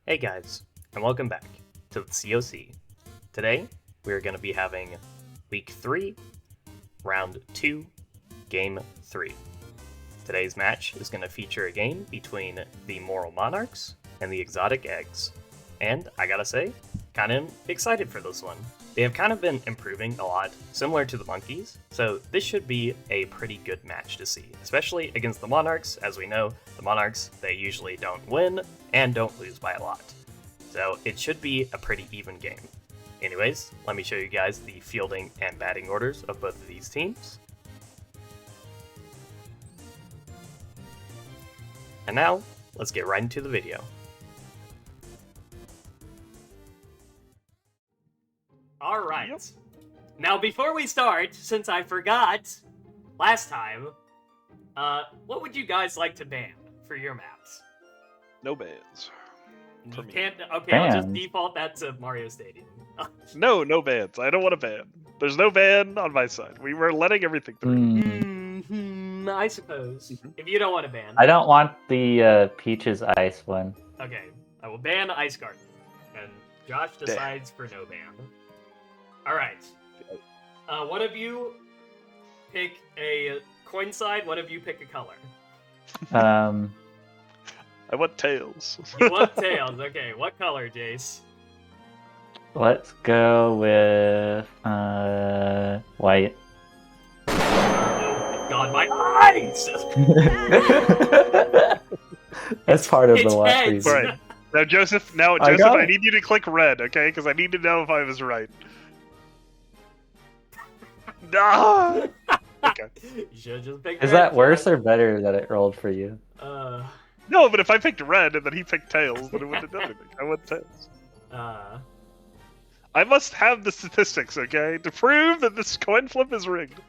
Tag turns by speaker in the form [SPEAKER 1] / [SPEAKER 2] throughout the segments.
[SPEAKER 1] Hey guys, and welcome back to the COC. Today, we're going to be having Week 3, Round 2, Game 3. Today's match is going to feature a game between the Morale Monarchs and the Exotic Eggs. And, I gotta say, kind of excited for this one. They have kind of been improving a lot, similar to the Monkeys, so this should be a pretty good match to see, especially against the Monarchs. As we know, the Monarchs, they usually don't win and don't lose by a lot. So it should be a pretty even game. Anyways, let me show you guys the fielding and batting orders of both of these teams. And now, let's get right into the video. Alright. Yep. Now, before we start, since I forgot last time, what would you guys like to ban for your maps?
[SPEAKER 2] No bans.
[SPEAKER 1] You can't. Okay, I'll just default that to Mario Stadium.
[SPEAKER 2] No bans. I don't want a ban. There's no ban on my side. We were letting everything through.
[SPEAKER 1] I suppose. If you don't want to ban.
[SPEAKER 3] I don't want the Peaches Ice one.
[SPEAKER 1] Okay, I will ban Ice Garden. And Josh decides for no ban. Alright. One of you pick a coin side, one of you pick a color.
[SPEAKER 2] I want tails.
[SPEAKER 1] You want tails, okay. What color, Jace?
[SPEAKER 3] Let's go with white.
[SPEAKER 1] Oh God, my eyes!
[SPEAKER 3] That's part of the white reason.
[SPEAKER 2] Right. Now, Joseph, I need you to click red, okay? Because I need to know if I was right. No. Okay.
[SPEAKER 1] You should just pick
[SPEAKER 3] Is
[SPEAKER 1] red,
[SPEAKER 3] that worse or better that it rolled for you?
[SPEAKER 2] No, but if I picked red and then he picked tails, then it wouldn't have done anything. I want tails. I must have the statistics, okay, to prove that this coin flip is rigged.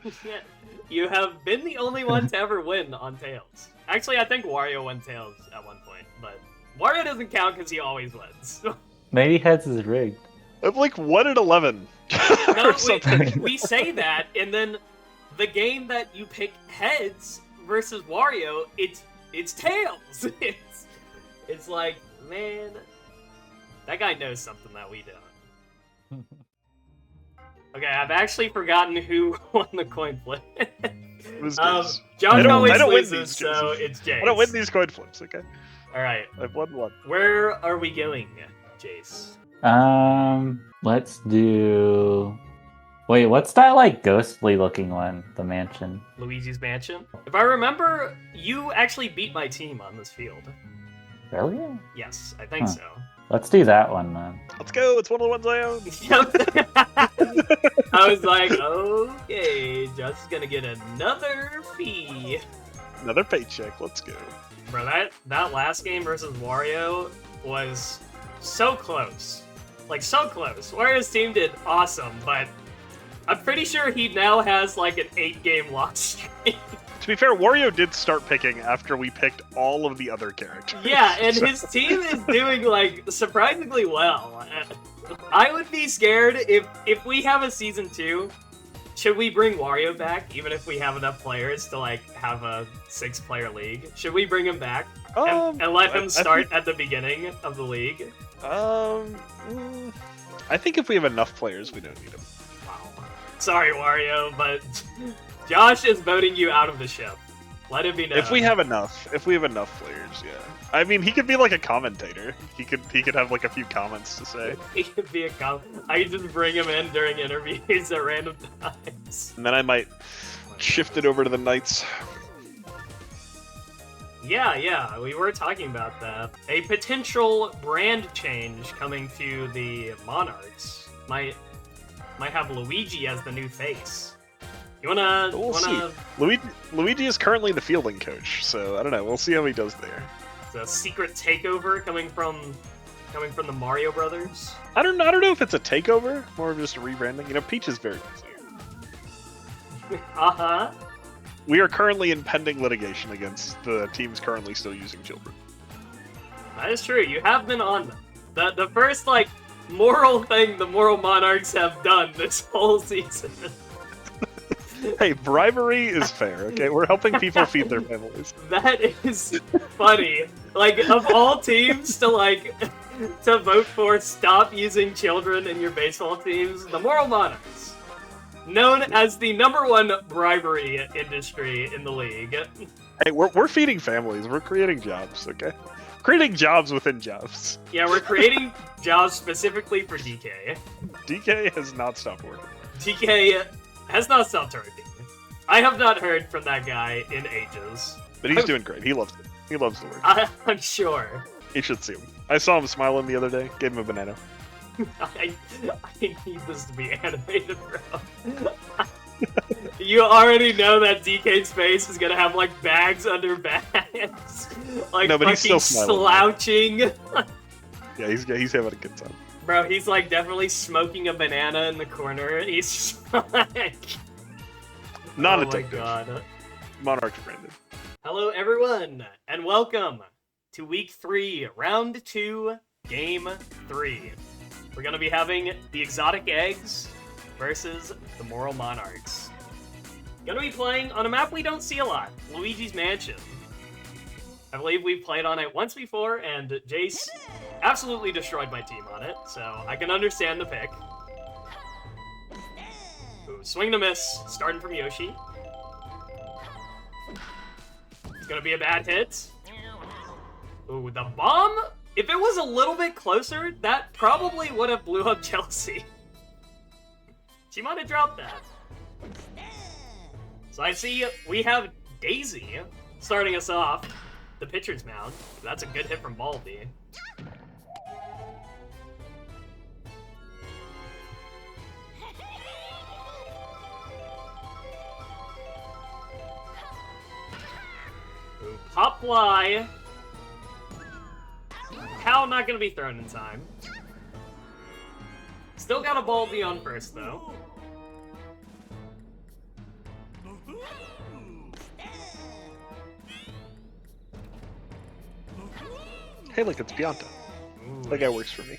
[SPEAKER 1] You have been the only one to ever win on tails. Actually, I think Wario won tails at one point, but Wario doesn't count because he always wins.
[SPEAKER 3] Maybe heads is rigged.
[SPEAKER 2] I'm like 1 in 11.
[SPEAKER 1] No, we say that, and then the game that you pick heads versus Wario, it's tails. It's like, man, that guy knows something that we don't. Okay, I've actually forgotten who won the coin flip. Josh always loses, so it's Jace.
[SPEAKER 2] I don't win these coin flips, okay?
[SPEAKER 1] Alright.
[SPEAKER 2] I've won one.
[SPEAKER 1] Where are we going, Jace?
[SPEAKER 3] Let's do... Wait, what's that, like, ghostly looking one? The mansion.
[SPEAKER 1] Luigi's Mansion? If I remember, you actually beat my team on this field.
[SPEAKER 3] Really?
[SPEAKER 1] Yes, I think so.
[SPEAKER 3] Let's do that one, then.
[SPEAKER 2] Let's go, it's one of the ones I own.
[SPEAKER 1] Yep. I was like, okay, Josh is gonna get another fee.
[SPEAKER 2] Another paycheck, let's go.
[SPEAKER 1] Bro, that last game versus Wario was so close. Like, so close. Wario's team did awesome, but I'm pretty sure he now has, like, an 8-game loss streak.
[SPEAKER 2] To be fair, Wario did start picking after we picked all of the other characters.
[SPEAKER 1] Yeah, and his team is doing, like, surprisingly well. I would be scared if we have a Season 2, should we bring Wario back, even if we have enough players to, like, have a 6-player league? Should we bring him back and let him start at the beginning of the league?
[SPEAKER 2] I think if we have enough players, we don't need him.
[SPEAKER 1] Wow. Sorry, Wario, but Josh is voting you out of the ship. Let it be known.
[SPEAKER 2] If we have enough players, yeah. I mean, he could be like a commentator. He could have like a few comments to say.
[SPEAKER 1] He could be a I could just bring him in during interviews at random times.
[SPEAKER 2] And then I might shift it over to the Knights.
[SPEAKER 1] Yeah, we were talking about that. A potential brand change coming to the Monarchs might have Luigi as the new face.
[SPEAKER 2] We'll see. Luigi is currently the fielding coach, so I don't know. We'll see how he does there.
[SPEAKER 1] It's a secret takeover coming from the Mario Brothers.
[SPEAKER 2] I don't know if it's a takeover, more of just a rebranding. You know, Peach is very busy. We are currently in pending litigation against the teams currently still using children.
[SPEAKER 1] That is true. You have been on them. The first, like, moral thing the Morale Monarchs have done this whole season.
[SPEAKER 2] Hey, bribery is fair, okay? We're helping people feed their families.
[SPEAKER 1] That is funny. Like, of all teams to, like, to vote for stop using children in your baseball teams, the Morale Monarchs, known as the #1 bribery industry in the league.
[SPEAKER 2] Hey, we're feeding families. We're creating jobs, okay? Creating jobs within jobs.
[SPEAKER 1] Yeah, we're creating jobs specifically for DK.
[SPEAKER 2] DK has not stopped working.
[SPEAKER 1] DK has not stopped working. I have not heard from that guy in ages.
[SPEAKER 2] But he's doing great. He loves it. He loves the work.
[SPEAKER 1] I'm sure.
[SPEAKER 2] You should see him. I saw him smiling the other day. Gave him a banana.
[SPEAKER 1] I need this to be animated, bro. You already know that DK's face is gonna have like bags under bags, like
[SPEAKER 2] no, but he's still
[SPEAKER 1] slouching.
[SPEAKER 2] Yeah, he's having a good time.
[SPEAKER 1] Bro, he's like definitely smoking a banana in the corner. He's just like,
[SPEAKER 2] non-addictive.
[SPEAKER 1] Oh my god.
[SPEAKER 2] Monarch branded.
[SPEAKER 1] Hello, everyone, and welcome to Week 3, Round 2, Game 3. We're gonna be having the Exotic Eggs versus the Morale Monarchs. Gonna be playing on a map we don't see a lot, Luigi's Mansion. I believe we've played on it once before, and Jace absolutely destroyed my team on it, so I can understand the pick. Ooh, swing and a miss, starting from Yoshi. It's gonna be a bad hit. Ooh, the bomb? If it was a little bit closer, that probably would have blew up Chelsea. She might have dropped that. So I see we have Daisy starting us off. The pitcher's mound. That's a good hit from Baldy. Ooh, pop fly. Cow not gonna be thrown in time. Still got a Baldy on first though.
[SPEAKER 2] Hey, look, it's Pianta. That guy works for me.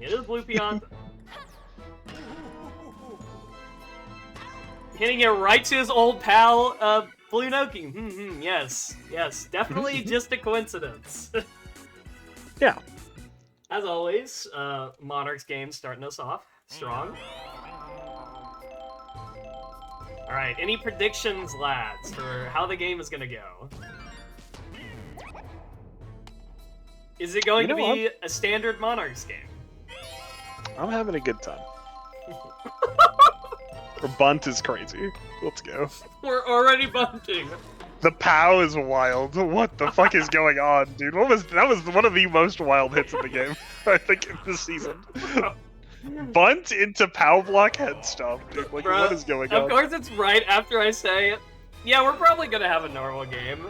[SPEAKER 1] It is Blue Pianta. Hitting it right to his old pal, Blue Noki. Yes, definitely just a coincidence.
[SPEAKER 2] Yeah.
[SPEAKER 1] As always, Monarchs game starting us off strong. Alright, any predictions, lads, for how the game is gonna go? Is it going to be a standard Monarchs game?
[SPEAKER 2] I'm having a good time. Our bunt is crazy. Let's go.
[SPEAKER 1] We're already bunting.
[SPEAKER 2] The POW is wild. What the fuck is going on, dude? That was one of the most wild hits in the game, I think, in this season. Bunt into POW block head stomp, dude. Like,
[SPEAKER 1] Bruh,
[SPEAKER 2] what is going on?
[SPEAKER 1] Of course it's right after I say, yeah, we're probably gonna have a normal game.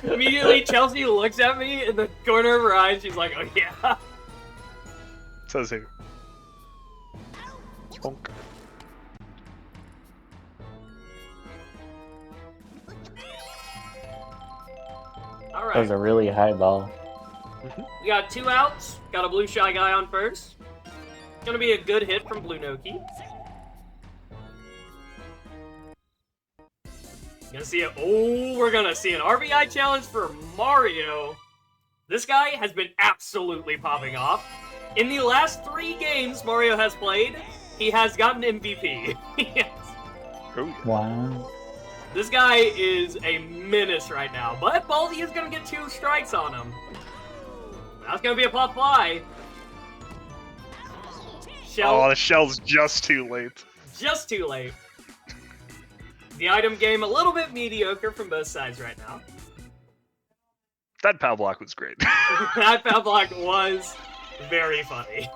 [SPEAKER 1] Immediately, Chelsea looks at me in the corner of her eyes. She's like, "Oh yeah."
[SPEAKER 2] Says who? Bonk.
[SPEAKER 1] All right.
[SPEAKER 3] That was a really high ball.
[SPEAKER 1] We got 2 outs. Got a blue shy guy on first. Gonna be a good hit from Blue Noki. Gonna see it. Oh, we're gonna see an RBI challenge for Mario. This guy has been absolutely popping off. In the last 3 games Mario has played, he has gotten MVP. Yes.
[SPEAKER 3] Wow.
[SPEAKER 1] This guy is a menace right now, but Baldy is gonna get 2 strikes on him. That's gonna be a pop fly. Shell.
[SPEAKER 2] Oh, the shell's just too late.
[SPEAKER 1] Just too late. The item game a little bit mediocre from both sides right now.
[SPEAKER 2] That POW block was great.
[SPEAKER 1] That POW block was very funny.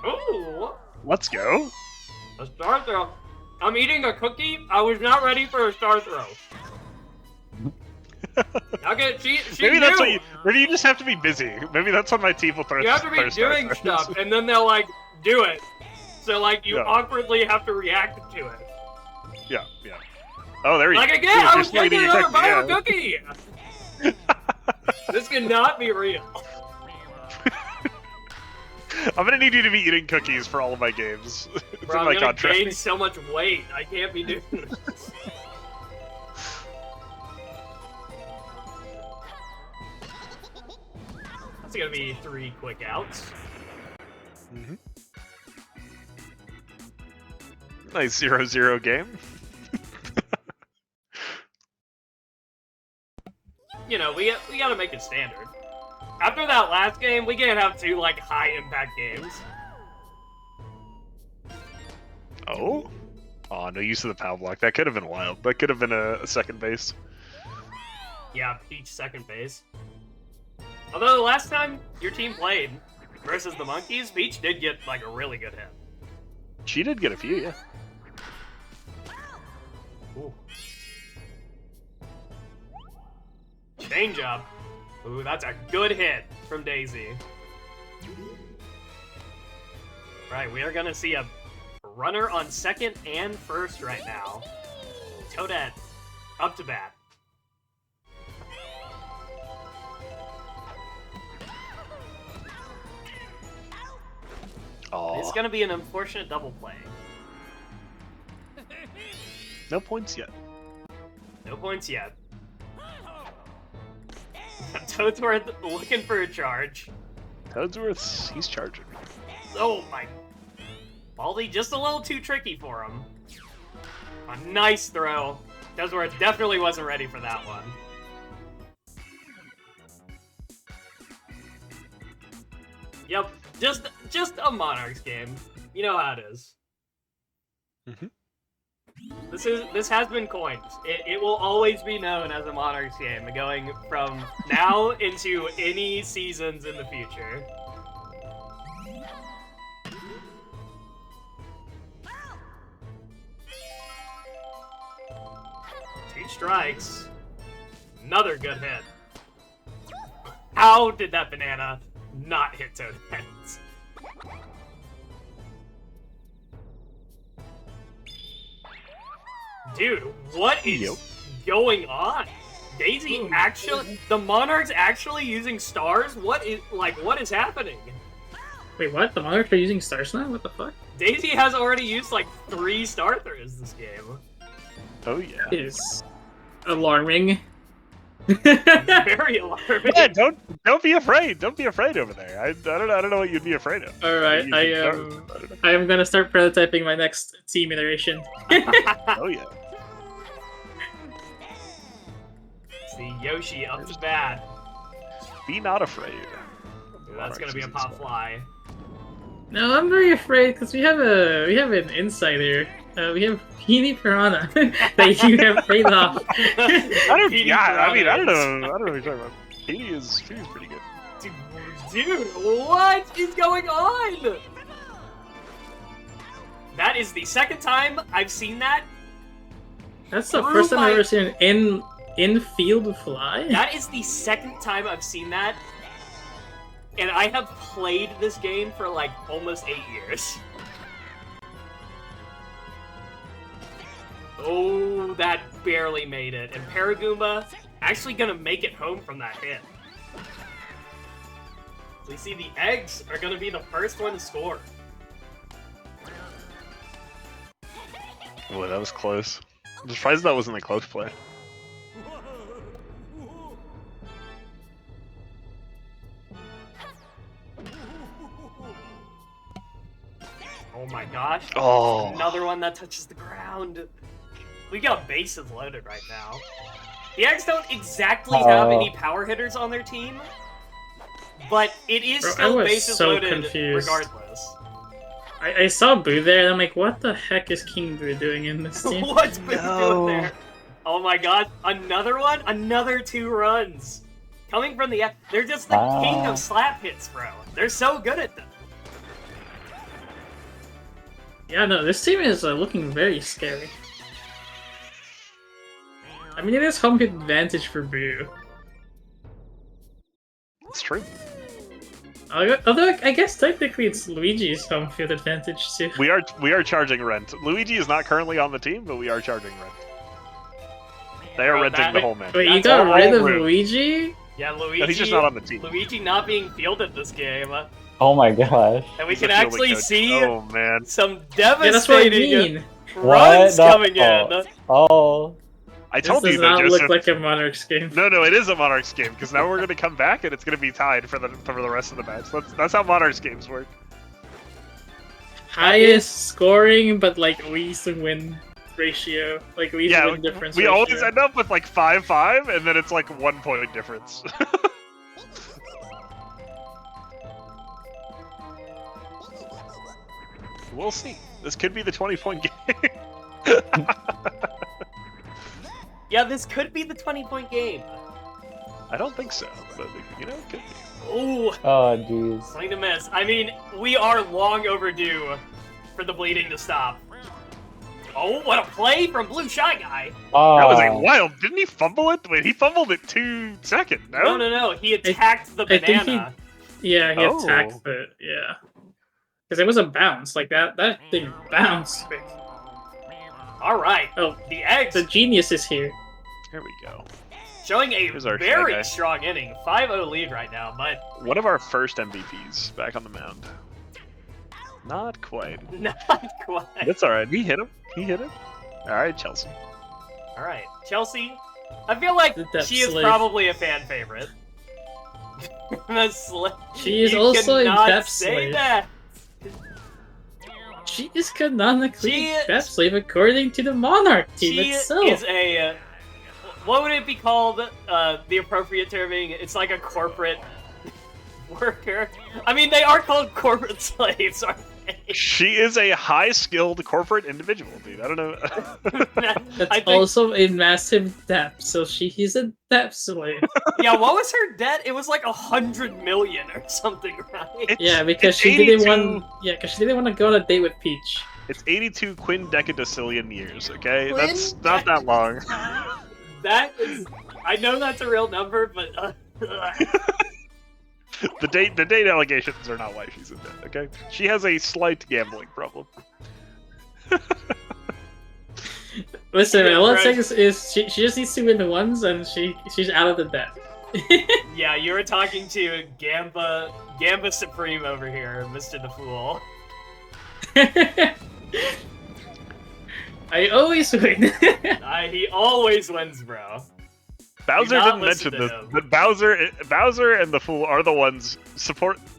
[SPEAKER 1] Ooh,
[SPEAKER 2] Let's go.
[SPEAKER 1] a star throw. I'm eating a cookie. I was not ready for a star throw. Okay, she
[SPEAKER 2] Maybe
[SPEAKER 1] knew.
[SPEAKER 2] that's what you. Maybe you just have to be busy. Maybe that's when my team will throw.
[SPEAKER 1] You have to be
[SPEAKER 2] throw
[SPEAKER 1] doing
[SPEAKER 2] stars.
[SPEAKER 1] stuff, and then they'll like do it. So like you
[SPEAKER 2] Yeah.
[SPEAKER 1] awkwardly have to react to it.
[SPEAKER 2] Yeah. Oh, there you go.
[SPEAKER 1] Like again, I was
[SPEAKER 2] Just
[SPEAKER 1] getting
[SPEAKER 2] eating a
[SPEAKER 1] another bite of a
[SPEAKER 2] cookie,
[SPEAKER 1] cookie. This cannot be real.
[SPEAKER 2] I'm gonna need you to be eating cookies for all of my games. It's
[SPEAKER 1] Bro,
[SPEAKER 2] in my
[SPEAKER 1] I'm gonna
[SPEAKER 2] contract.
[SPEAKER 1] gain so much weight. I can't be doing this. It's gonna be 3 quick outs.
[SPEAKER 2] Mm-hmm. Nice 0-0 game.
[SPEAKER 1] You know, we gotta make it standard. After that last game, we can't have 2 like high impact games.
[SPEAKER 2] Oh? Oh, no use of the power block. That could have been wild. That could have been a second base.
[SPEAKER 1] Yeah, Peach second base. Although the last time your team played versus the Monkeys, Peach did get like a really good hit.
[SPEAKER 2] She did get a few, yeah.
[SPEAKER 1] Ooh. Change up. Ooh, that's a good hit from Daisy. Right, we are gonna see a runner on second and first right now. Toadette, up to bat.
[SPEAKER 2] Oh,
[SPEAKER 1] It's gonna be an unfortunate double play.
[SPEAKER 2] no points yet.
[SPEAKER 1] No points yet. Toadsworth looking for a charge.
[SPEAKER 2] Toadsworth, he's charging.
[SPEAKER 1] Oh my. Baldy just a little too tricky for him. A nice throw. Toadsworth definitely wasn't ready for that one. Yep, just a Monarchs game. You know how it is.
[SPEAKER 2] Mm-hmm.
[SPEAKER 1] This has been coined. It will always be known as a Monarchs game, going from now into any seasons in the future. 2 strikes. Another good hit. How did that banana not hit Toadette? Dude, what is going on? Daisy the Monarchs actually using stars? What is happening?
[SPEAKER 4] Wait, what? The Monarchs are using stars now? What the fuck?
[SPEAKER 1] Daisy has already used like 3 star throws this game.
[SPEAKER 2] Oh yeah.
[SPEAKER 4] It is alarming.
[SPEAKER 1] Very alarming.
[SPEAKER 2] Yeah, don't be afraid. Don't be afraid over there. I don't know what you'd be afraid of.
[SPEAKER 4] All right, I am gonna start prototyping my next team iteration.
[SPEAKER 2] Oh yeah.
[SPEAKER 1] See Yoshi up to bat.
[SPEAKER 2] Be not afraid.
[SPEAKER 1] Dude, that's gonna be a pop fly.
[SPEAKER 4] No, I'm very afraid because we have an insider. We have Peony Piranha that you have paid off.
[SPEAKER 2] I don't know what you're talking about. Petey is pretty good.
[SPEAKER 1] Dude, what is going on? That is the second time I've seen that.
[SPEAKER 4] That's the first time I've ever seen an in-field fly.
[SPEAKER 1] That is the second time I've seen that. And I have played this game for like almost 8 years. Oh, that barely made it. And Paragoomba actually gonna make it home from that hit. So you see the eggs are gonna be the first one to score.
[SPEAKER 2] Boy, that was close. I'm surprised that wasn't a close play.
[SPEAKER 1] Oh my gosh.
[SPEAKER 2] Oh.
[SPEAKER 1] Another one that touches the ground. We got bases loaded right now. The Eggs don't exactly have any power hitters on their team, but it is still bases loaded regardless.
[SPEAKER 4] I saw Boo there, and I'm like, what the heck is King Boo doing in this team?
[SPEAKER 1] What's Boo doing there? Oh my god, another one? Another 2 runs. Coming from the... They're just the king of slap hits, bro. They're so good at them.
[SPEAKER 4] Yeah, no, this team is looking very scary. I mean, it is home field advantage for Boo.
[SPEAKER 2] It's true.
[SPEAKER 4] Although, I guess technically it's Luigi's home field advantage too.
[SPEAKER 2] We are charging rent. Luigi is not currently on the team, but we are charging rent. They are renting the whole man.
[SPEAKER 4] Wait, you got rid of Luigi?
[SPEAKER 1] Yeah, Luigi.
[SPEAKER 2] No, he's just not on the team.
[SPEAKER 1] Luigi not being fielded this game.
[SPEAKER 3] Oh my gosh.
[SPEAKER 1] And we can actually see
[SPEAKER 2] man.
[SPEAKER 1] some
[SPEAKER 4] Yeah, that's what I
[SPEAKER 1] devastating
[SPEAKER 4] mean.
[SPEAKER 1] runs coming in.
[SPEAKER 3] Oh.
[SPEAKER 2] I
[SPEAKER 4] This
[SPEAKER 2] told
[SPEAKER 4] does
[SPEAKER 2] you though,
[SPEAKER 4] not
[SPEAKER 2] Joseph.
[SPEAKER 4] look like a Monarchs game.
[SPEAKER 2] No, it is a Monarchs game because now we're gonna come back and it's gonna be tied for the rest of the match. That's how Monarchs games work.
[SPEAKER 4] Highest scoring, but like least win ratio, like least win difference.
[SPEAKER 2] We
[SPEAKER 4] ratio.
[SPEAKER 2] always end up with like 5-5, and then it's like 1 point difference. We'll see. This could be the 20-point game.
[SPEAKER 1] Yeah, this could be the 20-point game.
[SPEAKER 2] I don't think so, but you know, it could be.
[SPEAKER 1] Ooh,
[SPEAKER 3] Oh, jeez.
[SPEAKER 1] swing to miss. I mean, we are long overdue for the bleeding to stop. Oh, what a play from Blue Shy Guy.
[SPEAKER 3] Oh,
[SPEAKER 2] That was a wild. Didn't he fumble it? Wait, he fumbled it 2 seconds. No.
[SPEAKER 1] No. He attacked the
[SPEAKER 4] I think
[SPEAKER 1] banana.
[SPEAKER 4] Yeah, he
[SPEAKER 2] Oh.
[SPEAKER 4] attacked it. Yeah, because it was a bounce. Like that thing bounced.
[SPEAKER 1] All right.
[SPEAKER 4] Oh,
[SPEAKER 1] The eggs
[SPEAKER 4] the genius is here.
[SPEAKER 2] Here we go.
[SPEAKER 1] showing a
[SPEAKER 2] Here's our Shy
[SPEAKER 1] very
[SPEAKER 2] Guy.
[SPEAKER 1] strong inning. 5-0 lead right now, but
[SPEAKER 2] One of our first MVPs back on the mound. Not quite.
[SPEAKER 1] not quite.
[SPEAKER 2] That's all right. He hit him. All right, Chelsea.
[SPEAKER 1] All right, Chelsea. I feel like
[SPEAKER 4] The depth
[SPEAKER 1] she is
[SPEAKER 4] slave.
[SPEAKER 1] probably a fan favorite.
[SPEAKER 4] She is
[SPEAKER 1] You
[SPEAKER 4] also a
[SPEAKER 1] cannot
[SPEAKER 4] depth
[SPEAKER 1] say
[SPEAKER 4] slave.
[SPEAKER 1] that.
[SPEAKER 4] She is canonically
[SPEAKER 1] She-
[SPEAKER 4] depth slave according to the Monarch team
[SPEAKER 1] She
[SPEAKER 4] itself.
[SPEAKER 1] is a. What would it be called? The appropriate terming? It's like a corporate worker. I mean, they are called corporate slaves, aren't they?
[SPEAKER 2] She is a high-skilled corporate individual, dude. I don't know.
[SPEAKER 4] That's
[SPEAKER 1] I think,
[SPEAKER 4] also a massive depth, so she's a depth slave.
[SPEAKER 1] yeah. What was her debt? It was like 100 million or something, right?
[SPEAKER 4] Yeah, because
[SPEAKER 2] It's
[SPEAKER 4] she didn't
[SPEAKER 2] 82
[SPEAKER 4] want. Yeah, because she didn't want to go on a date with Peach.
[SPEAKER 2] It's 82 quindecadecillion years. Okay, that's
[SPEAKER 1] Quindec-
[SPEAKER 2] not that long.
[SPEAKER 1] That is. I know that's a real number, but.
[SPEAKER 2] The date allegations are not why she's in debt. Okay, she has a slight gambling problem.
[SPEAKER 4] Listen, man, all I'm
[SPEAKER 1] Right.
[SPEAKER 4] saying is she just needs to win the ones, and she's out of the debt.
[SPEAKER 1] Yeah, you were talking to Gamba Supreme over here, Mr. the Fool.
[SPEAKER 4] I always win.
[SPEAKER 1] He always wins, bro.
[SPEAKER 2] Bowser
[SPEAKER 1] not
[SPEAKER 2] didn't
[SPEAKER 1] listen
[SPEAKER 2] mention
[SPEAKER 1] to
[SPEAKER 2] this,
[SPEAKER 1] him.
[SPEAKER 2] but Bowser and the Fool are the ones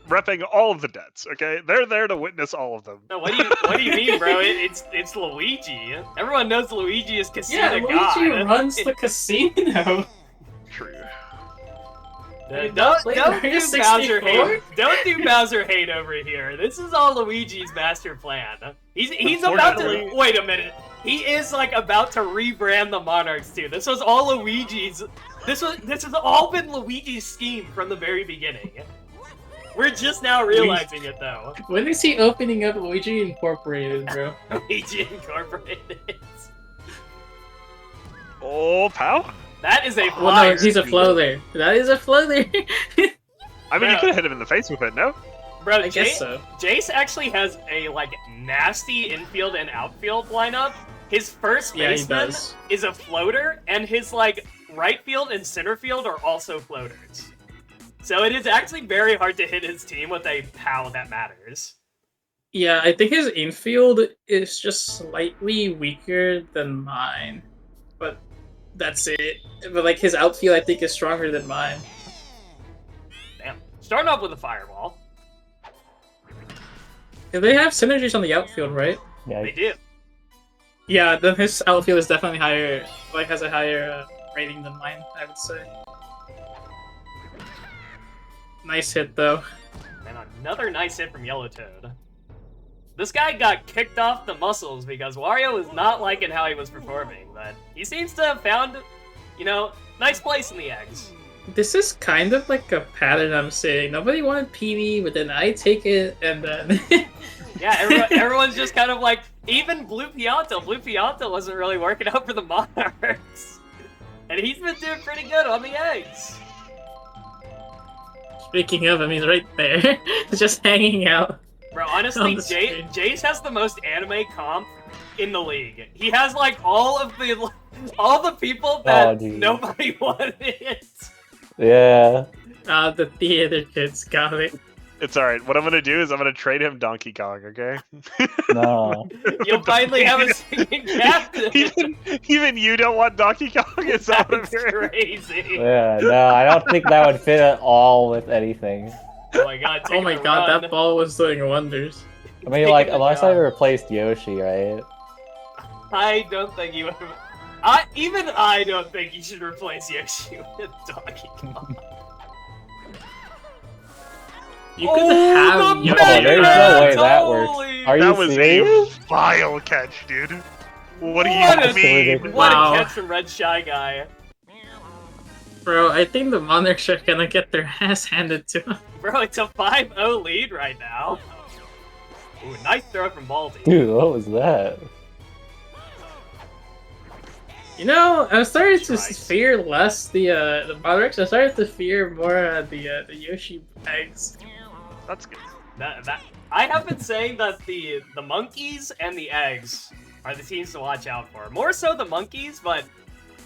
[SPEAKER 2] repping all of the debts. Okay, they're there to witness all of them.
[SPEAKER 1] No, what do you mean, bro? It's Luigi. Everyone knows Luigi is Casino
[SPEAKER 4] Yeah,
[SPEAKER 1] God.
[SPEAKER 4] Luigi runs the casino.
[SPEAKER 2] True.
[SPEAKER 1] Don't
[SPEAKER 4] Mario
[SPEAKER 1] do
[SPEAKER 4] 64?
[SPEAKER 1] Bowser hate. Don't do Bowser hate over here. This is all Luigi's master plan. He's about to
[SPEAKER 2] Unfortunately-
[SPEAKER 1] wait a minute. He is like about to rebrand the Monarchs too. This was all Luigi's. This has all been Luigi's scheme from the very beginning. We're just now realizing it though.
[SPEAKER 4] When is he opening up Luigi Incorporated, bro?
[SPEAKER 1] Luigi Incorporated.
[SPEAKER 2] Oh, pow!
[SPEAKER 1] That is a
[SPEAKER 4] Well,
[SPEAKER 1] flyer.
[SPEAKER 4] no, he's a flow there. That is a flow there.
[SPEAKER 2] I mean, you
[SPEAKER 1] Bro.
[SPEAKER 2] could have hit him in the face with it, no?
[SPEAKER 1] Bro,
[SPEAKER 4] I guess so.
[SPEAKER 1] Jace actually has a like nasty infield and outfield lineup. His first
[SPEAKER 4] Yeah, he
[SPEAKER 1] baseman
[SPEAKER 4] does.
[SPEAKER 1] is a floater, and his like right field and center field are also floaters. So it is actually very hard to hit his team with a POW that matters.
[SPEAKER 4] Yeah, I think his infield is just slightly weaker than mine. But that's it. But like his outfield I think is stronger than mine.
[SPEAKER 1] Damn. Starting off with a fireball.
[SPEAKER 4] They have synergies on the outfield, right?
[SPEAKER 3] Yeah,
[SPEAKER 1] They do.
[SPEAKER 4] Yeah, then his outfield is definitely higher, like has a higher rating than mine, I would say. Nice hit though.
[SPEAKER 1] And another nice hit from Yellow Toad. This guy got kicked off the muscles because Wario was not liking how he was performing, but he seems to have found, nice place in the eggs.
[SPEAKER 4] This is kind of like a pattern I'm seeing. Nobody wanted PD, but then I take it, and then...
[SPEAKER 1] Yeah, everyone's just kind of like, even Blue Pianto. Blue Pianto wasn't really working out for the Monarchs. And he's been doing pretty good on the eggs.
[SPEAKER 4] Speaking of, I mean, right there. Just hanging out.
[SPEAKER 1] Bro, honestly,
[SPEAKER 4] On the screen.
[SPEAKER 1] Jace has the most anime comp in the league. He has like all the people that
[SPEAKER 3] dude.
[SPEAKER 1] nobody wanted.
[SPEAKER 3] yeah.
[SPEAKER 4] The theater kids got it.
[SPEAKER 2] It's alright. What I'm gonna do is I'm gonna trade him Donkey Kong, okay?
[SPEAKER 3] No.
[SPEAKER 1] You'll finally have a singing captain.
[SPEAKER 2] Even you don't want Donkey Kong? Is that what I'm
[SPEAKER 1] That's
[SPEAKER 2] hearing?
[SPEAKER 1] crazy.
[SPEAKER 3] Yeah, no, I don't think that would fit at all with anything.
[SPEAKER 1] Oh my god,
[SPEAKER 4] Oh my god, that ball was doing wonders.
[SPEAKER 3] I mean, like, unless I replaced Yoshi, right?
[SPEAKER 1] I don't think you would. Even I don't think you should replace Yoshi with Donkey Kong.
[SPEAKER 4] You could have
[SPEAKER 1] the
[SPEAKER 4] Yoshi.
[SPEAKER 3] Oh, there's no way that
[SPEAKER 1] Totally.
[SPEAKER 3] works. Are
[SPEAKER 2] That
[SPEAKER 3] you
[SPEAKER 2] was
[SPEAKER 3] serious?
[SPEAKER 2] a vile catch, dude. What do
[SPEAKER 1] What
[SPEAKER 2] you
[SPEAKER 1] a-
[SPEAKER 2] mean?
[SPEAKER 1] What
[SPEAKER 4] Wow.
[SPEAKER 1] a catch from Red Shy Guy.
[SPEAKER 4] Bro, I think the Monarchs are gonna get their ass handed to them.
[SPEAKER 1] Bro, it's a 5-0 lead right now. Ooh, nice throw from Baldy.
[SPEAKER 3] Dude, what was that?
[SPEAKER 4] You know, I'm starting to
[SPEAKER 1] Christ.
[SPEAKER 4] fear less the Monarchs. I started to fear more the Yoshi eggs.
[SPEAKER 2] That's good.
[SPEAKER 1] I have been saying that the monkeys and the eggs are the teams to watch out for. More so the monkeys, but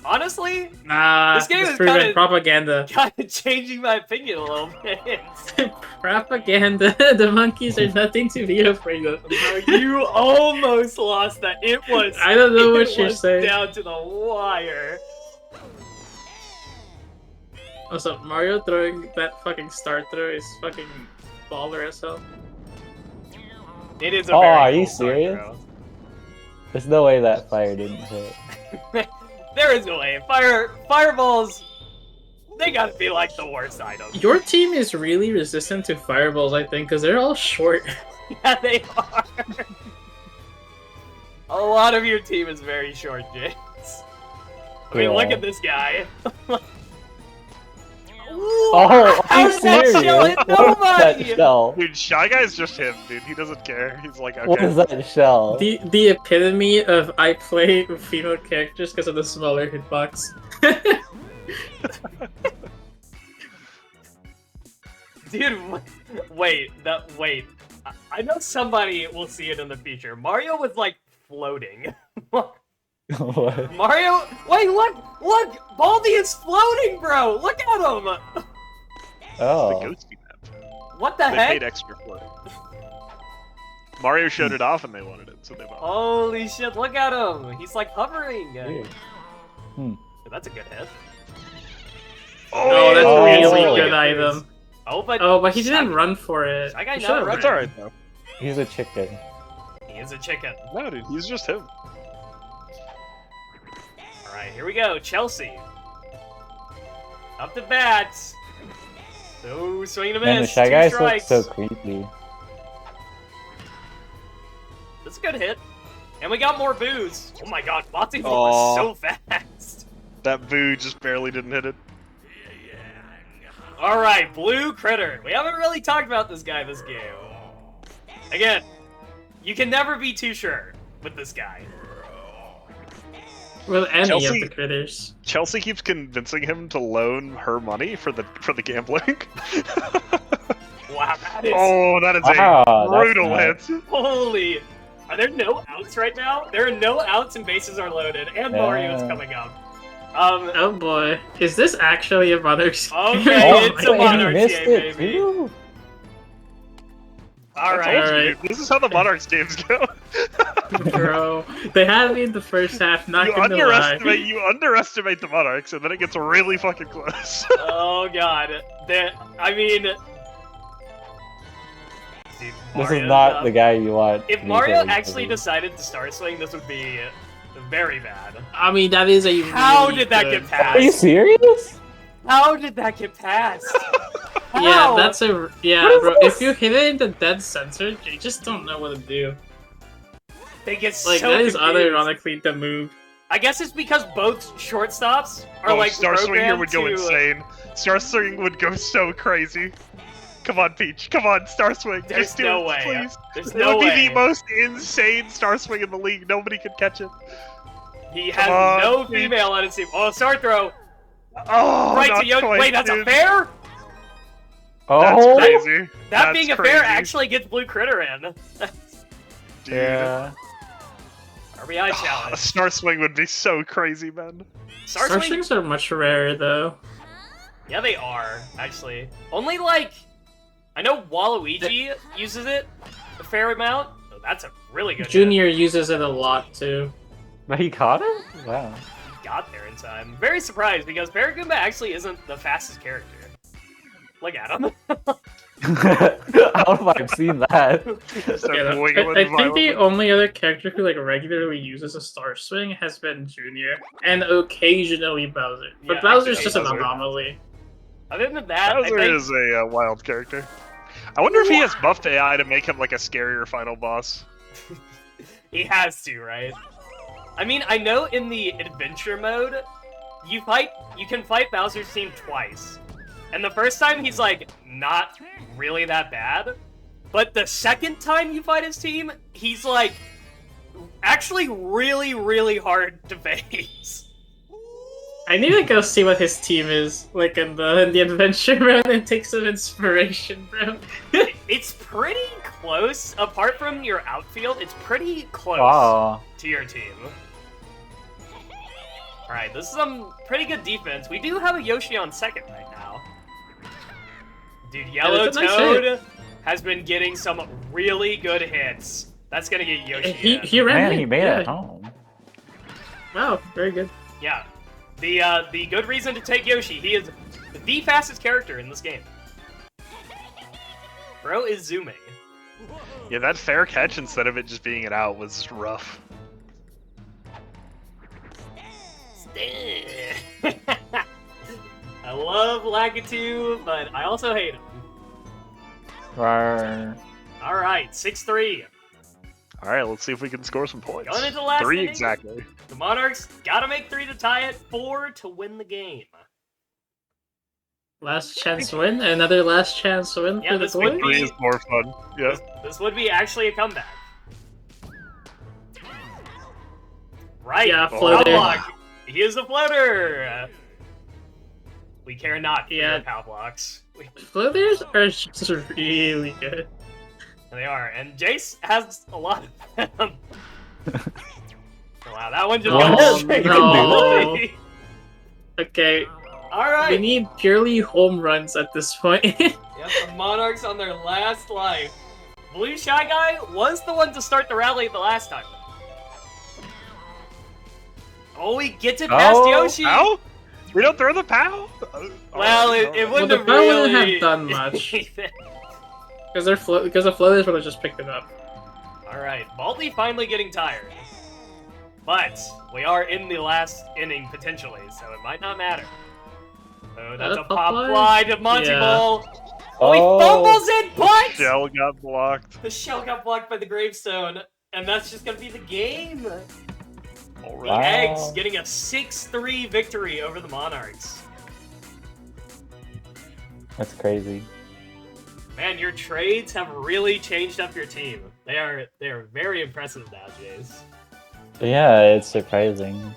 [SPEAKER 1] honestly,
[SPEAKER 4] Nah,
[SPEAKER 1] This game
[SPEAKER 4] it's
[SPEAKER 1] is
[SPEAKER 4] proven
[SPEAKER 1] kinda-
[SPEAKER 4] propaganda.
[SPEAKER 1] kind of changing my opinion a little bit.
[SPEAKER 4] Propaganda. The monkeys are nothing to be afraid of.
[SPEAKER 1] Bro, you almost lost that. It was.
[SPEAKER 4] I don't know
[SPEAKER 1] it
[SPEAKER 4] what you're
[SPEAKER 1] was
[SPEAKER 4] saying.
[SPEAKER 1] Down to the wire.
[SPEAKER 4] Also, Mario throwing that fucking star throw is fucking baller as hell.
[SPEAKER 1] It is a
[SPEAKER 3] Oh,
[SPEAKER 1] very
[SPEAKER 3] are
[SPEAKER 1] cool
[SPEAKER 3] you
[SPEAKER 1] start
[SPEAKER 3] serious?
[SPEAKER 1] throw.
[SPEAKER 3] There's no way that fire didn't hit.
[SPEAKER 1] There is no way. Fireballs. They gotta be like the worst item.
[SPEAKER 4] Your team is really resistant to fireballs, I think, because they're all short.
[SPEAKER 1] Yeah, they are. A lot of your team is very short, Jace. I mean, look
[SPEAKER 3] Yeah.
[SPEAKER 1] at this guy.
[SPEAKER 3] Oh, are
[SPEAKER 1] How
[SPEAKER 3] you
[SPEAKER 1] did that
[SPEAKER 3] serious?
[SPEAKER 1] shell hit
[SPEAKER 3] What is that
[SPEAKER 1] nobody?
[SPEAKER 3] shell?
[SPEAKER 2] Dude, Shy Guy's just him, dude. He doesn't care. He's like, okay.
[SPEAKER 3] What is that shell?
[SPEAKER 4] The epitome of I play female characters because of the smaller hitbox.
[SPEAKER 1] Dude, wait. I know somebody will see it in the future. Mario was like floating.
[SPEAKER 3] What?
[SPEAKER 1] Mario, wait, look! Baldy is floating, bro. Look at him.
[SPEAKER 2] The
[SPEAKER 3] Oh.
[SPEAKER 2] ghosty map.
[SPEAKER 1] What the
[SPEAKER 2] They
[SPEAKER 1] heck?
[SPEAKER 2] paid extra for it. Mario showed it off and they wanted it, so they bought it.
[SPEAKER 1] Holy shit! Look at him. He's like hovering.
[SPEAKER 3] Weird.
[SPEAKER 1] That's a good hit.
[SPEAKER 4] Oh, that's
[SPEAKER 3] Oh.
[SPEAKER 4] a really
[SPEAKER 3] Oh.
[SPEAKER 4] good item.
[SPEAKER 1] Oh, but
[SPEAKER 4] He didn't run for it.
[SPEAKER 1] Shy Guy
[SPEAKER 4] He
[SPEAKER 1] not
[SPEAKER 4] should've
[SPEAKER 1] running.
[SPEAKER 2] That's alright though.
[SPEAKER 3] He's a chicken.
[SPEAKER 1] He is a chicken.
[SPEAKER 2] No, dude, he's just him.
[SPEAKER 1] All right, here we go. Chelsea. Up to bat. So swing and a
[SPEAKER 3] Man, the
[SPEAKER 1] miss.
[SPEAKER 3] Shy
[SPEAKER 1] Two
[SPEAKER 3] Guys look
[SPEAKER 1] strikes.
[SPEAKER 3] so creepy.
[SPEAKER 1] That's a good hit. And we got more boos. Oh my god, Botsy was
[SPEAKER 2] Aw.
[SPEAKER 1] so fast.
[SPEAKER 2] That boo just barely didn't hit it.
[SPEAKER 1] Alright, Blue Critter. We haven't really talked about this guy this game. Again, you can never be too sure with this guy.
[SPEAKER 4] With any
[SPEAKER 2] Chelsea-
[SPEAKER 4] of the critters.
[SPEAKER 2] Chelsea keeps convincing him to loan her money for the gambling.
[SPEAKER 1] Wow, that is...
[SPEAKER 2] Oh, that is
[SPEAKER 3] Wow,
[SPEAKER 2] a
[SPEAKER 3] that's
[SPEAKER 2] brutal
[SPEAKER 3] nuts.
[SPEAKER 2] hit.
[SPEAKER 1] Holy... Are there no outs right now? There are no outs and bases are loaded, and Mario is
[SPEAKER 3] Yeah.
[SPEAKER 1] coming up.
[SPEAKER 4] Oh boy. Is this actually a Monarchs game?
[SPEAKER 1] Okay,
[SPEAKER 3] Oh,
[SPEAKER 1] it's a
[SPEAKER 3] wait,
[SPEAKER 1] Monarchs
[SPEAKER 3] he missed
[SPEAKER 1] game,
[SPEAKER 3] it
[SPEAKER 1] baby.
[SPEAKER 3] too?
[SPEAKER 2] I told
[SPEAKER 1] Alright.
[SPEAKER 2] you,
[SPEAKER 4] Alright.
[SPEAKER 2] dude, this is how the Monarchs games go.
[SPEAKER 4] Bro, they had me in the first half, not
[SPEAKER 2] you
[SPEAKER 4] gonna lie.
[SPEAKER 2] underestimate the Monarchs, and then it gets really fucking close.
[SPEAKER 1] Oh god. I mean... Dude,
[SPEAKER 3] This
[SPEAKER 1] Mario,
[SPEAKER 3] is not the guy you want.
[SPEAKER 1] If
[SPEAKER 3] to be
[SPEAKER 1] Mario
[SPEAKER 3] going
[SPEAKER 1] actually
[SPEAKER 3] for.
[SPEAKER 1] decided to Star Swing, this would be very bad.
[SPEAKER 4] I mean, that is a
[SPEAKER 1] How
[SPEAKER 4] really
[SPEAKER 1] did that
[SPEAKER 4] good-
[SPEAKER 1] get past?
[SPEAKER 3] Are you serious?
[SPEAKER 1] How did that get past?
[SPEAKER 4] Yeah,
[SPEAKER 1] How?
[SPEAKER 4] that's a
[SPEAKER 3] What
[SPEAKER 4] yeah,
[SPEAKER 3] is
[SPEAKER 4] bro.
[SPEAKER 3] this?
[SPEAKER 4] If you hit it in the dead center, you just don't know what to do.
[SPEAKER 1] They get
[SPEAKER 4] Like
[SPEAKER 1] so
[SPEAKER 4] that is
[SPEAKER 1] confused.
[SPEAKER 4] unironically the move.
[SPEAKER 1] I guess it's because both shortstops are like
[SPEAKER 2] Star Swinger
[SPEAKER 1] programmed
[SPEAKER 2] would go
[SPEAKER 1] to-
[SPEAKER 2] insane. Star Swing would go so crazy. Come on, Peach. Come on, Star Swing.
[SPEAKER 1] There's
[SPEAKER 2] Just do
[SPEAKER 1] no
[SPEAKER 2] it,
[SPEAKER 1] way.
[SPEAKER 2] please.
[SPEAKER 1] There's
[SPEAKER 2] It
[SPEAKER 1] no
[SPEAKER 2] would
[SPEAKER 1] way.
[SPEAKER 2] be the most insane Star Swing in the league. Nobody could catch it.
[SPEAKER 1] He has
[SPEAKER 2] on,
[SPEAKER 1] no
[SPEAKER 2] Peach.
[SPEAKER 1] female on his team. Oh, Star throw.
[SPEAKER 2] Oh,
[SPEAKER 1] Right
[SPEAKER 2] not
[SPEAKER 1] to Yoshi.
[SPEAKER 2] quite,
[SPEAKER 1] Wait, that's
[SPEAKER 2] dude.
[SPEAKER 1] a fair?
[SPEAKER 2] That's
[SPEAKER 3] Oh,
[SPEAKER 2] crazy.
[SPEAKER 1] That
[SPEAKER 2] That's
[SPEAKER 1] being a
[SPEAKER 2] crazy.
[SPEAKER 1] fair actually gets Blue Critter in.
[SPEAKER 2] Dude.
[SPEAKER 3] yeah.
[SPEAKER 1] RBI
[SPEAKER 2] A
[SPEAKER 1] challenge.
[SPEAKER 2] Star Swing would be so crazy, man.
[SPEAKER 1] Star
[SPEAKER 4] Star
[SPEAKER 1] Swing?
[SPEAKER 4] Swings are much rarer though.
[SPEAKER 1] Yeah, they are, actually. Only like... I know Waluigi uses it a fair amount. So that's a really good
[SPEAKER 4] Junior uses it a lot too.
[SPEAKER 3] But he caught it? Wow.
[SPEAKER 1] hit. Got there in time. Very surprised because Paragoomba actually isn't the fastest character. Look at him.
[SPEAKER 3] I don't know if I've seen that.
[SPEAKER 2] Start
[SPEAKER 4] I
[SPEAKER 2] wiggling
[SPEAKER 4] think the
[SPEAKER 2] violently.
[SPEAKER 4] only other character who like regularly uses a Star Swing has been Junior, and occasionally Bowser. But
[SPEAKER 1] Yeah,
[SPEAKER 4] Bowser's
[SPEAKER 1] actually,
[SPEAKER 4] just an
[SPEAKER 2] Bowser.
[SPEAKER 4] anomaly.
[SPEAKER 1] Other than that,
[SPEAKER 2] Bowser
[SPEAKER 1] I think
[SPEAKER 2] is a wild character. I wonder if he has buffed AI to make him like a scarier final boss.
[SPEAKER 1] he has to, right? I mean, I know in the adventure mode, you can fight Bowser's team twice. And the first time he's like not really that bad, but the second time you fight his team, he's like actually really, really hard to face.
[SPEAKER 4] I need to go see what his team is like in the adventure mode and take some inspiration, bro.
[SPEAKER 1] It's pretty close. Apart from your outfield, it's pretty close
[SPEAKER 3] Oh.
[SPEAKER 1] to your team. Alright, this is some pretty good defense. We do have a Yoshi on second right now. Dude, Yellow
[SPEAKER 4] that's a nice
[SPEAKER 1] Toad has been getting some really good hits. That's gonna get Yoshi in.
[SPEAKER 4] He ran
[SPEAKER 3] Man,
[SPEAKER 4] in.
[SPEAKER 3] he made
[SPEAKER 4] yeah.
[SPEAKER 3] it home.
[SPEAKER 4] Wow, very good.
[SPEAKER 1] Yeah. The good reason to take Yoshi, he is the fastest character in this game. Bro is zooming.
[SPEAKER 2] Yeah, that fair catch instead of it just being an out was rough.
[SPEAKER 1] I love Lakitu, but I also hate him.
[SPEAKER 3] Rawr.
[SPEAKER 1] Alright, 6-3.
[SPEAKER 2] All right, let's see if we can score some points.
[SPEAKER 1] Going into the last
[SPEAKER 2] 3
[SPEAKER 1] inning.
[SPEAKER 2] exactly.
[SPEAKER 1] The Monarchs gotta make 3 to tie it, 4 to win the game.
[SPEAKER 4] Last chance win. Another last chance win
[SPEAKER 1] Yeah,
[SPEAKER 4] for the
[SPEAKER 1] this would
[SPEAKER 4] boys.
[SPEAKER 2] 3 is more fun. Yeah.
[SPEAKER 1] This would be actually a comeback. Right.
[SPEAKER 4] Yeah,
[SPEAKER 2] floater.
[SPEAKER 1] Pow-block. He is a floater. We care not for
[SPEAKER 4] Yeah.
[SPEAKER 1] your pow blocks.
[SPEAKER 4] Floaters are just really good.
[SPEAKER 1] They are, and Jace has a lot of them. Wow, that one just
[SPEAKER 4] Oh,
[SPEAKER 1] got straight
[SPEAKER 4] no.
[SPEAKER 1] to the
[SPEAKER 4] Okay,
[SPEAKER 1] All right.
[SPEAKER 4] we need purely home runs at this point.
[SPEAKER 1] Yep, the Monarchs on their last life. Blue Shy Guy was the one to start the rally the last time. Oh, he gets it past
[SPEAKER 3] Oh,
[SPEAKER 1] Yoshi.
[SPEAKER 2] Ow? We don't throw the pow?
[SPEAKER 1] Well, it wouldn't
[SPEAKER 4] the
[SPEAKER 1] have
[SPEAKER 4] bow
[SPEAKER 1] really
[SPEAKER 4] wouldn't have done much. Because the floaters would have just picked it up.
[SPEAKER 1] All right, Baldy finally getting tired. But we are in the last inning potentially, so it might not matter. Oh, that's a pop fly to Monty
[SPEAKER 4] Yeah.
[SPEAKER 1] Ball. Oh, he
[SPEAKER 3] Oh.
[SPEAKER 1] fumbles it, but
[SPEAKER 2] Shell got blocked.
[SPEAKER 1] the shell got blocked by the gravestone, and that's just gonna be the game. The
[SPEAKER 2] Already.
[SPEAKER 1] Eggs getting a 6-3 victory over the Monarchs.
[SPEAKER 3] That's crazy.
[SPEAKER 1] Man, your trades have really changed up your team. They are very impressive now, Jace.
[SPEAKER 3] Yeah, it's surprising.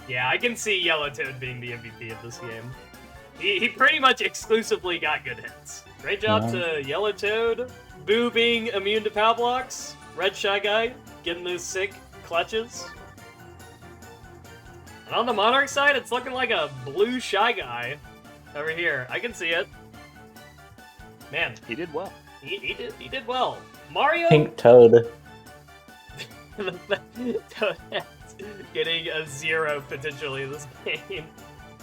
[SPEAKER 1] Yeah, I can see Yellow Toad being the MVP of this game. He pretty much exclusively got good hits. Great job to Yellow Toad. Boo being immune to pow blocks. Red Shy Guy getting those sick clutches. And on the Monarch side, it's looking like a Blue Shy Guy over here. I can see it. Man,
[SPEAKER 2] He did well.
[SPEAKER 1] he did well. Mario
[SPEAKER 3] Pink Toad.
[SPEAKER 1] getting a 0 potentially in this game.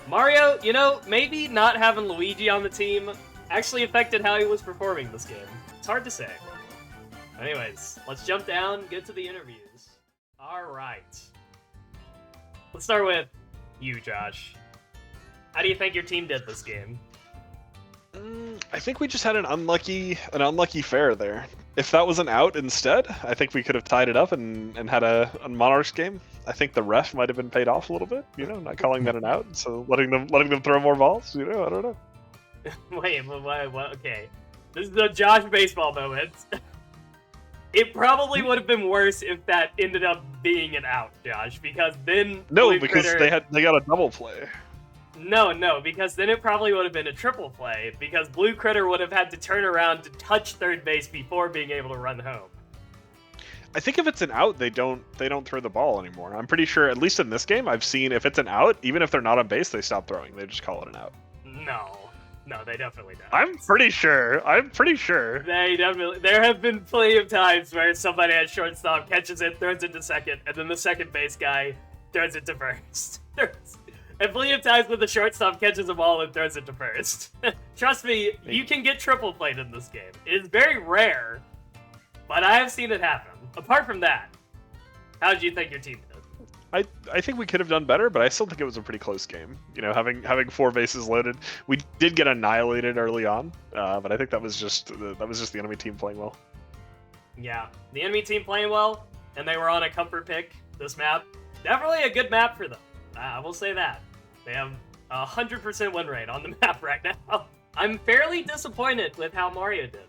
[SPEAKER 1] Mario, you know, maybe not having Luigi on the team actually affected how he was performing this game. It's hard to say. Anyways, let's jump down, get to the interviews. Alright. Let's start with you, Josh. How do you think your team did this game?
[SPEAKER 2] I think we just had an unlucky fair there. If that was an out instead, I think we could have tied it up and had a Monarchs game. I think the ref might have been paid off a little bit, you know, not calling that an out, so letting them throw more balls, you know, I don't know.
[SPEAKER 1] Wait, what? Okay. This is the Josh baseball moment. It probably would have been worse if that ended up being an out, Josh, because then
[SPEAKER 2] No,
[SPEAKER 1] Blue
[SPEAKER 2] because
[SPEAKER 1] Critter...
[SPEAKER 2] they got a double play.
[SPEAKER 1] No, because then it probably would have been a triple play, because Blue Critter would have had to turn around to touch third base before being able to run home.
[SPEAKER 2] I think if it's an out, they don't throw the ball anymore. I'm pretty sure, at least in this game, I've seen if it's an out, even if they're not on base, they stop throwing. They just call it an out.
[SPEAKER 1] No. No, they definitely don't.
[SPEAKER 2] I'm pretty sure.
[SPEAKER 1] They definitely. There have been plenty of times where somebody at shortstop catches it, throws it to second, and then the second base guy throws it to first. And plenty of times when the shortstop catches a ball and throws it to first. Trust me, you can get triple played in this game. It is very rare, but I have seen it happen. Apart from that, how did you think your team did?
[SPEAKER 2] I think we could have done better, but I still think it was a pretty close game. You know, having 4 bases loaded, we did get annihilated early on, but I think that was just the enemy team playing well.
[SPEAKER 1] Yeah, the enemy team playing well, and they were on a comfort pick. This map, definitely a good map for them. I will say that. They have 100% win rate on the map right now. I'm fairly disappointed with how Mario did.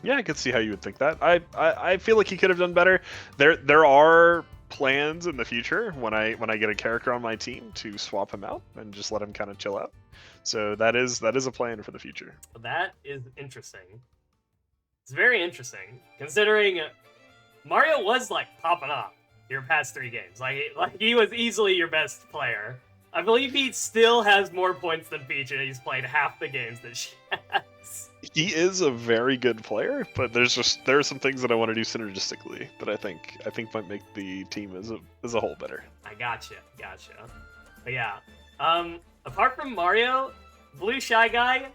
[SPEAKER 2] Yeah, I could see how you would think that. I feel like he could have done better. There are plans in the future when I get a character on my team to swap him out and just let him kind of chill out. So that is a plan for the future.
[SPEAKER 1] That is interesting. It's very interesting considering Mario was like popping off your past 3 games. Like he was easily your best player. I believe he still has more points than Peach, and he's played half the games that she has.
[SPEAKER 2] He is a very good player, but there are some things that I want to do synergistically that I think might make the team as a whole better.
[SPEAKER 1] I gotcha. But yeah, apart from Mario, Blue Shy Guy,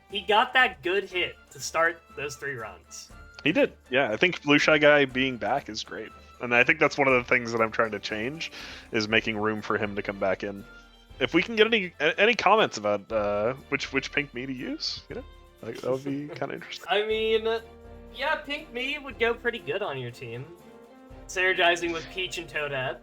[SPEAKER 1] he got that good hit to start those 3 runs.
[SPEAKER 2] He did, yeah. I think Blue Shy Guy being back is great, and I think that's one of the things that I'm trying to change, is making room for him to come back in. If we can get any comments about which pink me to use, you know, like, that would be kind of interesting.
[SPEAKER 1] I mean, yeah, Pink Me would go pretty good on your team. Synergizing with Peach and Toadette.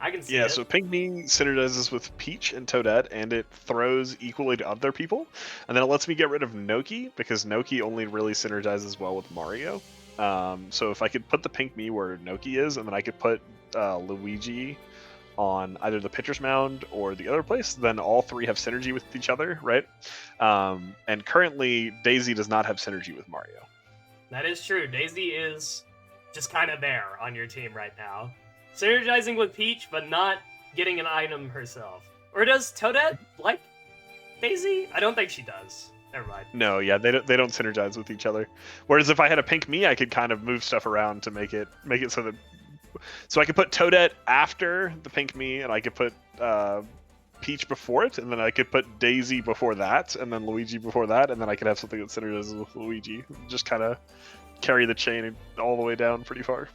[SPEAKER 1] I can see it.
[SPEAKER 2] Yeah, so Pink Me synergizes with Peach and Toadette, and it throws equally to other people. And then it lets me get rid of Noki, because Noki only really synergizes well with Mario. So if I could put the Pink Me where Noki is, and then I could put Luigi on either the pitcher's mound or the other place, then all 3 have synergy with each other, right? And currently, Daisy does not have synergy with Mario.
[SPEAKER 1] That is true. Daisy is just kind of there on your team right now. Synergizing with Peach, but not getting an item herself. Or does Toadette like Daisy? I don't think she does. Never mind.
[SPEAKER 2] No, yeah, they don't synergize with each other. Whereas if I had a Pink Me, I could kind of move stuff around to make it so that. So I could put Toadette after the Pink Me, and I could put Peach before it, and then I could put Daisy before that, and then Luigi before that, and then I could have something that synergizes with Luigi. Just kind of carry the chain all the way down pretty far.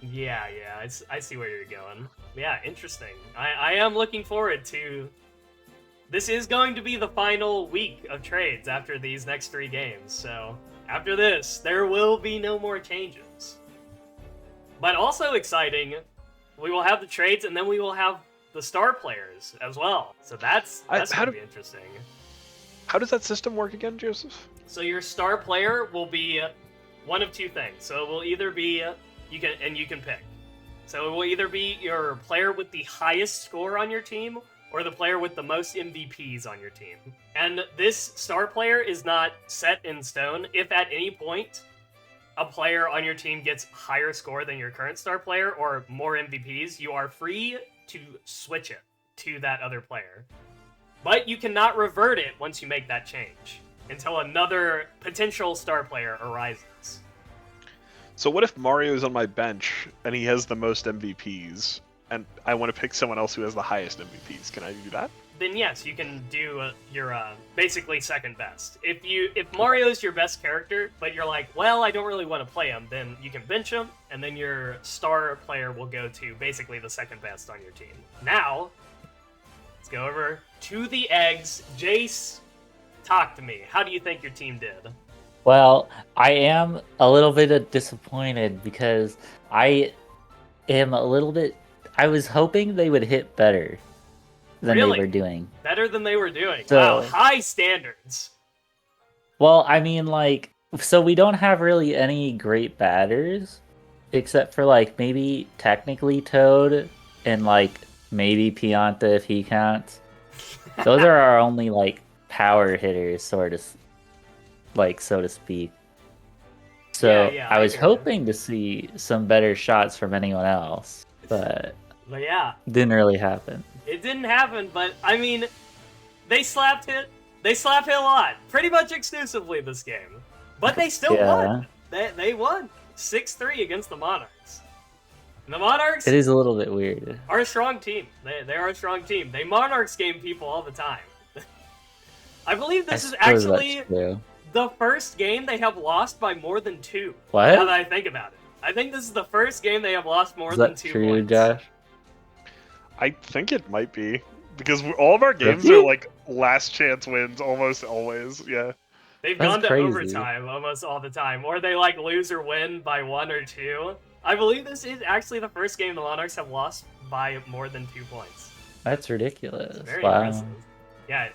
[SPEAKER 1] Yeah, I see where you're going. Yeah, interesting. I am looking forward to... This is going to be the final week of trades after these next 3 games, so after this, there will be no more changes. But also exciting, we will have the trades, and then we will have the star players as well. So that's going to be interesting.
[SPEAKER 2] How does that system work again, Joseph?
[SPEAKER 1] So your star player will be one of 2 things. So it will either be you can pick. So it will either be your player with the highest score on your team, or the player with the most MVPs on your team. And this star player is not set in stone. If at any point a player on your team gets higher score than your current star player or more MVPs, you are free to switch it to that other player. But you cannot revert it once you make that change until another potential star player arises.
[SPEAKER 2] So what if Mario's on my bench and he has the most MVPs, and I want to pick someone else who has the highest MVPs? Can I do that?
[SPEAKER 1] Then yes, you can do your basically second best. If Mario's your best character, but you're like, well, I don't really want to play him, then you can bench him, and then your star player will go to basically the second best on your team. Now, let's go over to the eggs. Jace, talk to me. How do you think your team did?
[SPEAKER 3] Well, I am a little bit disappointed because I am a little bit... I was hoping they would hit better than they were doing.
[SPEAKER 1] Better than they were doing.
[SPEAKER 3] So,
[SPEAKER 1] wow, high standards.
[SPEAKER 3] Well, I mean, like, so we don't have really any great batters, except for, like, maybe technically Toad and, like, maybe Pianta if he counts. Those are our only, like, power hitters, sort of, like, so to speak. So I was hoping to see some better shots from anyone else, but
[SPEAKER 1] yeah,
[SPEAKER 3] didn't really happen.
[SPEAKER 1] It didn't happen, but I mean, they slapped hit. They slap hit a lot, pretty much exclusively this game. But they still won. They won 6-3 against the Monarchs. And the Monarchs
[SPEAKER 3] It is a little bit weird.
[SPEAKER 1] are a strong team. They are a strong team. They Monarchs game people all the time. I believe this is actually the first game they have lost by more than 2.
[SPEAKER 3] What?
[SPEAKER 1] Now that I think about it. I think this is the first game they have lost more than 2
[SPEAKER 3] true,
[SPEAKER 1] points.
[SPEAKER 3] Josh?
[SPEAKER 2] I think it might be. Because all of our games are like last chance wins almost always. Yeah.
[SPEAKER 1] They've
[SPEAKER 3] That's
[SPEAKER 1] gone to
[SPEAKER 3] crazy.
[SPEAKER 1] overtime almost all the time. Or they like lose or win by 1 or 2. I believe this is actually the first game the Monarchs have lost by more than 2 points.
[SPEAKER 3] That's ridiculous.
[SPEAKER 1] Very
[SPEAKER 3] Wow.
[SPEAKER 1] impressive. Yeah.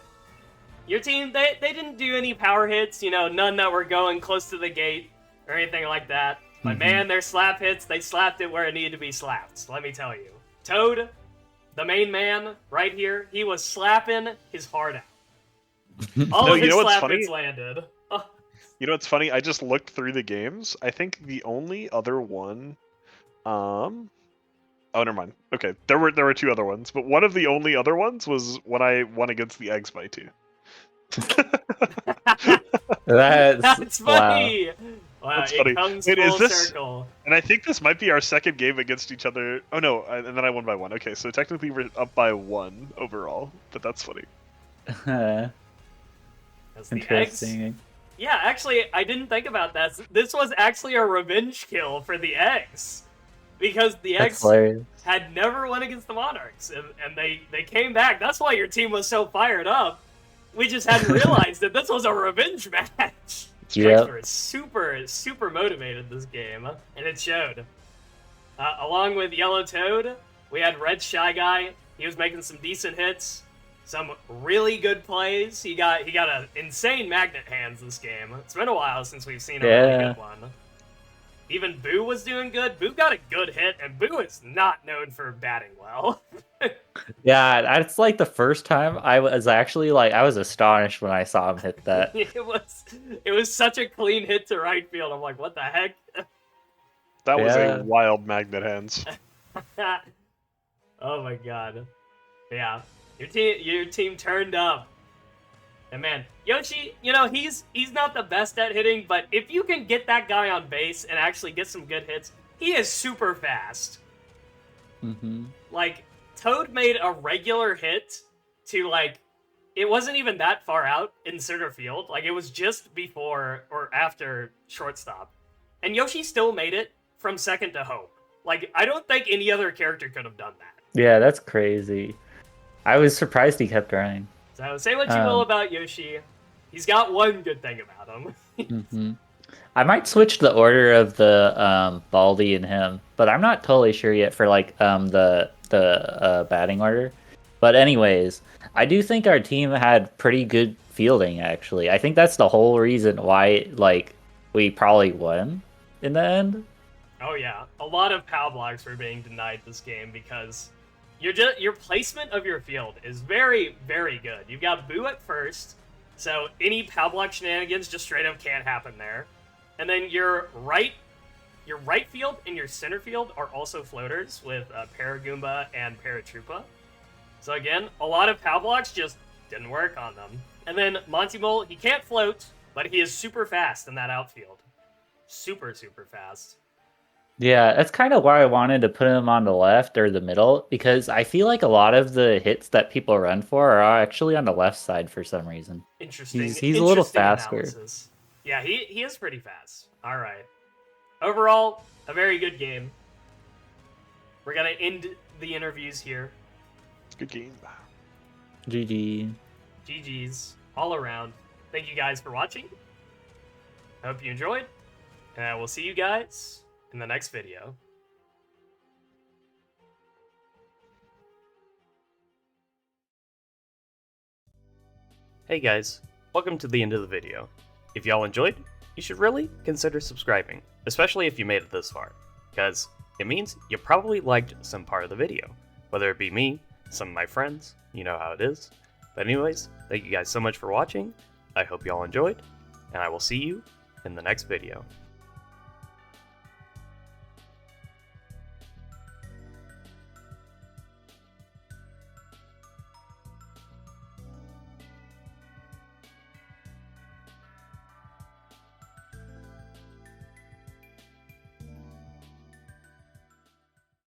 [SPEAKER 1] Your team, they didn't do any power hits, you know, none that were going close to the gate or anything like that. But man, their slap hits, they slapped it where it needed to be slapped, let me tell you. Toad, the main man right here, he was slapping his heart out. All of his slap hits landed.
[SPEAKER 2] You know what's funny? I just looked through the games. I think the only other one, oh, never mind. Okay, there were 2 other ones, but one of the only other ones was when I won against the Eggs by 2.
[SPEAKER 3] That's
[SPEAKER 1] funny. Wow,
[SPEAKER 2] That's
[SPEAKER 1] it
[SPEAKER 2] funny.
[SPEAKER 1] comes
[SPEAKER 2] Wait,
[SPEAKER 1] full
[SPEAKER 2] is this-
[SPEAKER 1] circle.
[SPEAKER 2] And I think this might be our second game against each other. Oh no, and then I won by 1. Okay, so technically we're up by 1 overall, but that's funny.
[SPEAKER 1] That's the Eggs.
[SPEAKER 3] interesting.
[SPEAKER 1] Yeah, actually, I didn't think about that. This was actually a revenge kill for the Eggs. Because the
[SPEAKER 3] That's
[SPEAKER 1] Eggs
[SPEAKER 3] hilarious.
[SPEAKER 1] had never won against the Monarchs, and they came back. That's why your team was so fired up. We just hadn't realized that this was a revenge match. Strikes were super motivated this game, and it showed. Along with Yellow Toad, we had Red Shy Guy. He was making some decent hits, some really good plays. He got an insane magnet hands this game. It's been a while since we've seen a really good one. Even Boo was doing good. Boo got a good hit, and Boo is not known for batting well.
[SPEAKER 3] Yeah, that's like the first time I was actually like, I was astonished when I saw him hit that.
[SPEAKER 1] It was such a clean hit to right field. I'm like, what the heck?
[SPEAKER 2] That was a wild magnet hands.
[SPEAKER 1] Oh my god. Yeah. Your team turned up. And man, Yoshi, you know, he's not the best at hitting, but if you can get that guy on base and actually get some good hits, he is super fast. Like, Toad made a regular hit to, like, it wasn't even that far out in center field. Like, it was just before or after shortstop. And Yoshi still made it from second to home. Like, I don't think any other character could have done that.
[SPEAKER 3] Yeah, that's crazy. I was surprised he kept running.
[SPEAKER 1] So say what you will about Yoshi. He's got one good thing about him.
[SPEAKER 3] I might switch the order of the Baldy and him, but I'm not totally sure yet for like the batting order. But anyways, I do think our team had pretty good fielding actually. I think that's the whole reason why like we probably won in the end.
[SPEAKER 1] Oh yeah, a lot of POW blocks were being denied this game because your placement of your field is very, very good. You've got Boo at first, so any POW block shenanigans just straight up can't happen there. And then your right field and your center field are also floaters with Paragoomba and Paratroopa. So again, a lot of POW blocks just didn't work on them. And then Monty Mole, he can't float, but he is super fast in that outfield. Super, super fast.
[SPEAKER 3] Yeah, that's kind of why I wanted to put him on the left or the middle, because I feel like a lot of the hits that people run for are actually on the left side for some reason.
[SPEAKER 1] Interesting.
[SPEAKER 3] He's a little faster.
[SPEAKER 1] Analysis. Yeah, he is pretty fast. All right. Overall, a very good game. We're going to end the interviews here.
[SPEAKER 2] Good game.
[SPEAKER 3] GG.
[SPEAKER 1] GG's all around. Thank you guys for watching. I hope you enjoyed. And I will see you guys in the next video. Hey guys, welcome to the end of the video. If y'all enjoyed, you should really consider subscribing, especially if you made it this far, because it means you probably liked some part of the video, whether it be me, some of my friends, you know how it is. But anyways, thank you guys so much for watching, I hope y'all enjoyed, and I will see you in the next video.